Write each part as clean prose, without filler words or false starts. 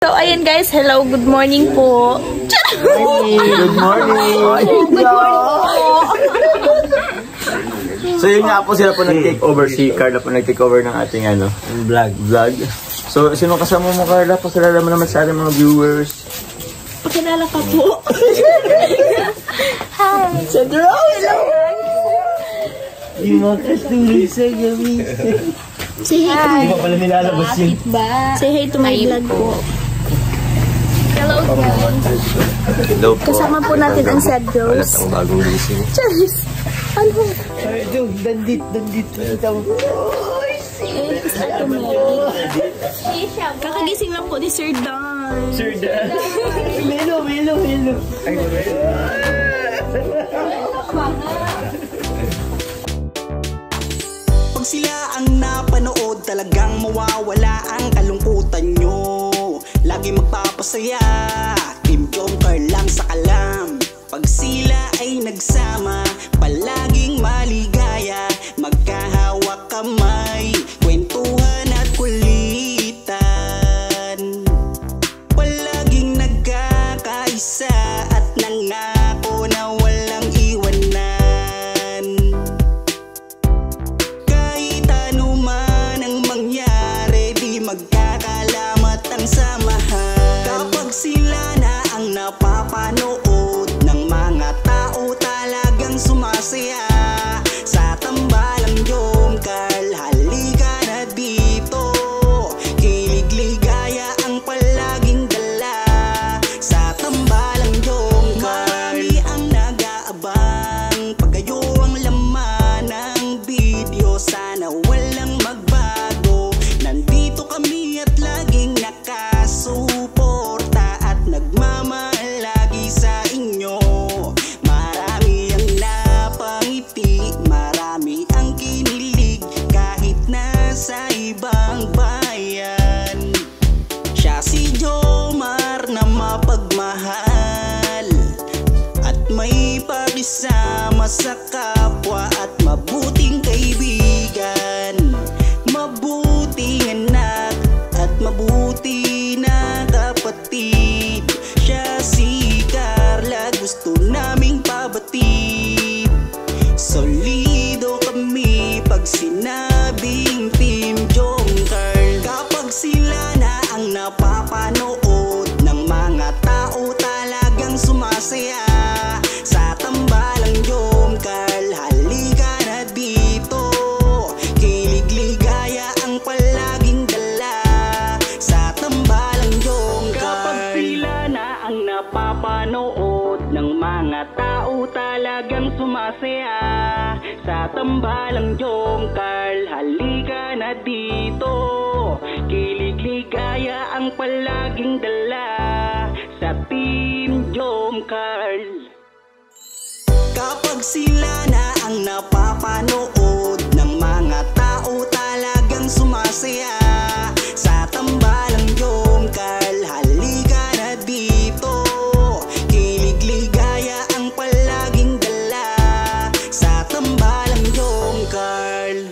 So, ayan guys. Hello, good morning po. Good morning. So yun nga po, sila po nag-take over. Si Carla po nag-take over ng ating vlog. So sino kasama mo, Carla? Pakilala mo naman sa ating mga viewers. Pakilala ka po. Hi. Sa Rose. Yung mga kasturi sa gabi. Say hi. Hindi pa pala nilalabas yun. Say hi to my vlog po. Hello guys. Hello po. Kasama po natin ang Sad Rose. Alas ang bagong gising. Charis. Ano? Ito, dandit. Kakagising lang po ni Sir Dan. Melo. Pag sila ang napanood, talagang mawawala ang kalungkutan nyo. Lagi magpapasaya, Team Jomcar lang sa kalam. Pag sila ay nagsama, palaging maligaya. Magkahawak kamay, kwentuhan at kulitan. Palaging nagkakaisa at nangako na walang iwanan. Kahit ano man ang mangyari, di magkakalamat ang samahan. Kapag sila na ang napapanood ng mga tao, talagang sumasaya. Sa tambalang Jomcar, halika na dito. Kilig-ligaya ang palaging dala. Sa tambalang Jomcar, marami ang nag-aabang. Pag kayo ang laman ng video, sana walang magbago. Nandito kami at laging nakasuporta at nagmamahal lagi sa inyo. Marami ang napangiti, marami ang kinilig, kahit nasa ibang bayan. Siya si Jomar na mapagmahal at may pakisama sa kapwa at mabuting kaibigan. Mabuting anak at mabuti na kapatid. Siya si Carla, gusto naming pabatid. Solido kami pag sinabing Team Jomcar. Kapag sila na ang napapanood ng mga tao, talagang sumasaya. Sa tambalang Jomcar, halika na dito. Kilig-ligaya ang palaging dala. Sa tambalang Jomcar. Kapag sila na ang napapanood ng mga tao, talagang sumasaya. Sa tambalang Jomcar, halika na dito. Kilig-ligaya ang palaging dala. Sa Team Jomcar. Kapag sila na ang napapanood ng mga tao, talagang sumasaya. Sa tambalang Jomcar, halika na dito. Kilig-ligaya ang palaging dala. Sa tambalang Jomcar.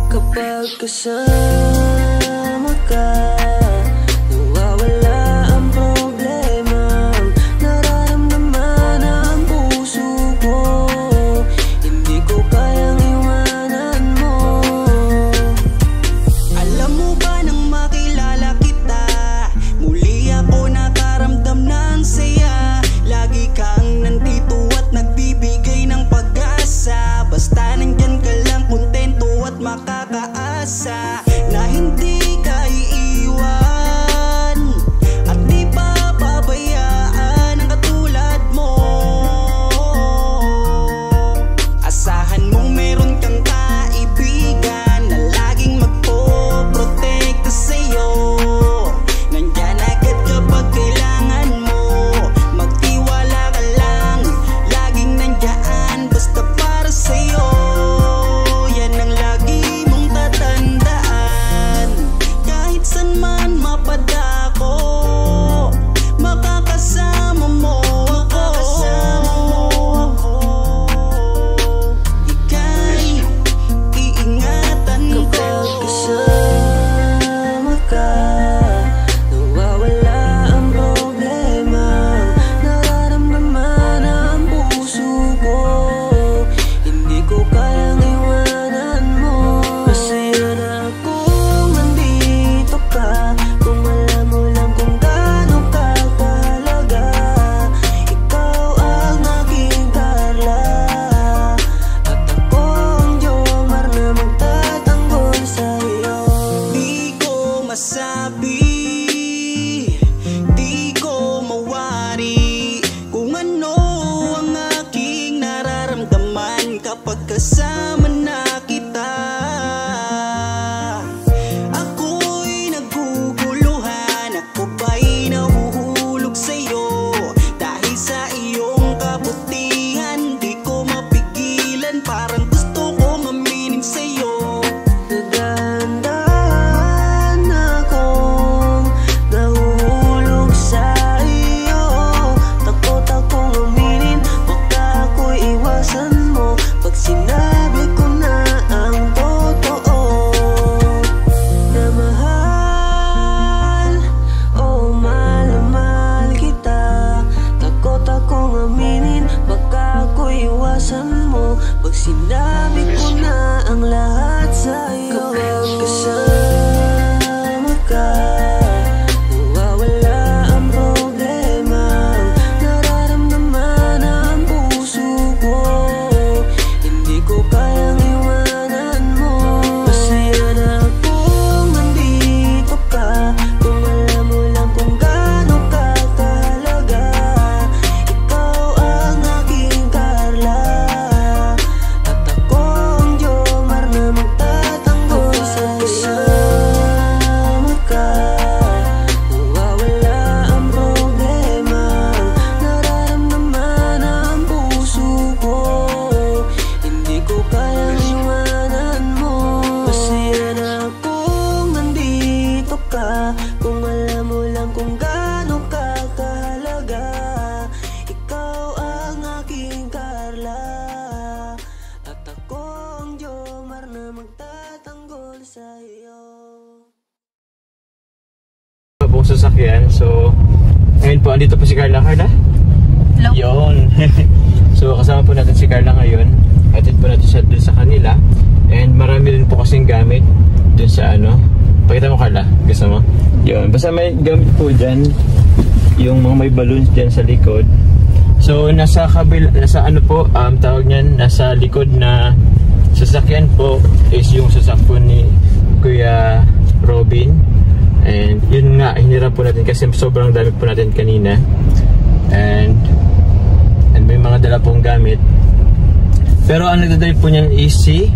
Kapag kasama ka, nawawala ang problema. Nararamdaman ang puso ko, hindi ko kayang iwanan mo. Alam mo ba nang makilala kita, muli ako nakaramdam ng saya. Lagi kang nandito at nagbibigay ng pag-asa. Basta nandyan ka lang, kontento at makakaasa na hindi ka iiwan at di papabayaan ang katulad mo. Asahan mong meron kang kaibigan na laging magpoprotekta sa'yo. Nandyan agad kapag kailangan mo. Magtiwala ka lang, laging nandyan basta para sa'yo. sasakyan. So, ngayon po, andito po si Carla. Carla? Hello. Yun. So, kasama po natin si Carla ngayon. Atid po natin siya dun sa kanila. And marami rin po kasing gamit dun sa ano. Pakita mo, Carla. Gusto mo? Yun. Basta may gamit po dyan. Yung mga may balloons dyan sa likod. So, nasa kabila, nasa ano po, tawag niyan, nasa likod na sasakyan po is yung sasakyan ni Kuya Robin. And yun nga, hinirap po natin kasi sobrang dami po natin kanina. And may mga dala pong gamit. Pero ang nagdadrive po niyan is si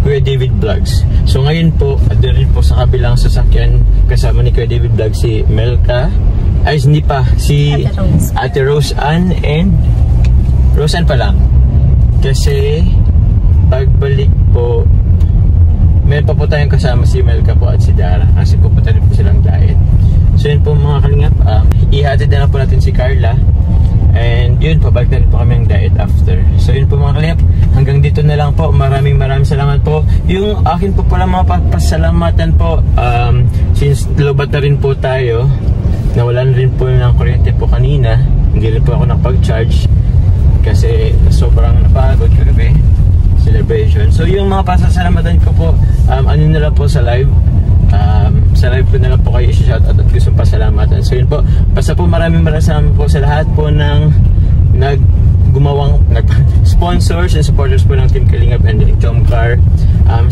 Kuya David Vlogs. So ngayon po, doon rin po sa kabilang sasakyan kasama ni Kuya David Vlogs si Melka. Ay, hindi pa. Si Ate Rose Ann and Rose Ann pa lang. Kasi pagbalik po, meron pa po tayong kasama si Melka po at si Dara. Kasi pupunta rin po silang diet. So yun po mga kalingap, ihatid na lang po natin si Carla. And yun, pabalik na rin po kami ang diet after. So yun po mga kalingap, hanggang dito na lang po. Maraming salamat po. Yung akin po pala mga pasalamatan po, since lobat na rin po tayo, nawalan rin po ng kuryente po kanina. Hindi rin po ako nakapag-charge kasi sobrang napagod kagabi celebration. So yung mga pasasalamatan ko po, ano na lang po sa live. Sa live ko na lang po kayo i-shoutout at gustong pasalamatan. So yun po, basta po maraming salamat po sa lahat po ng sponsors and supporters po ng Team Kalingap and Jomcar.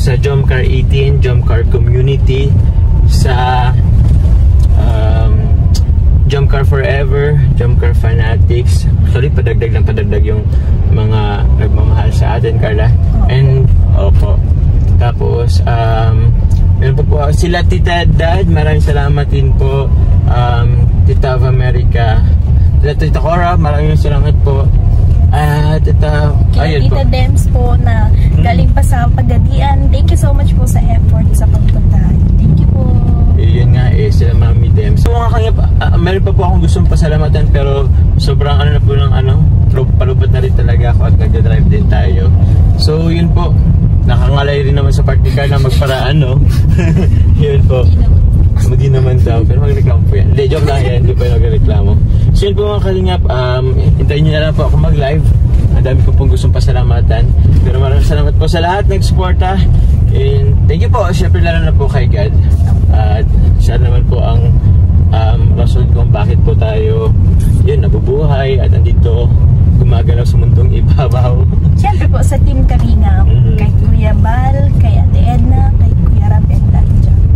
Sa Jomcar 18, Jomcar Community, sa Jomcar Forever, Jomcar Fanatics. Actually, padagdag yung mga nagmamahal sa atin, Carla. And, opo. Tapos, meron po sila Tita Dad, maraming salamat din po. Tita of America, Tita Cora, maraming salamat po. Tita, ayun Tita po. Dems po na galing pa sa Pagadian. Thank you so much po sa effort sa pagpunta. Thank you po. Yun nga sila Mami Dems. So mga kanya, meron pa po akong gustong pasalamatan pero sobrang ano na po ng palubat na rin talaga ako at nagda-drive din tayo. So yun po, nakangalay rin naman sa party car na magparaan, no? Yun po. Hindi naman daw, pero magreklamo po yan. Hindi, joke lang yan, hindi pa yung nagreklamo. So yun po mga kalingap, hintayin nyo na lang po ako mag-live. Ang dami ko pong gustong pasalamatan. Pero maraming salamat po sa lahat ng suporta. And thank you po, syempre lalo na po kay God. At siya naman po ang rason kung bakit po tayo yun, nabubuhay at andito gumagalaw sa mundong ibabaw. Siyempre po sa Team Kalingap, kay Kuya Bal, kay Ate Edna, kay Kuya Rab and Ate John.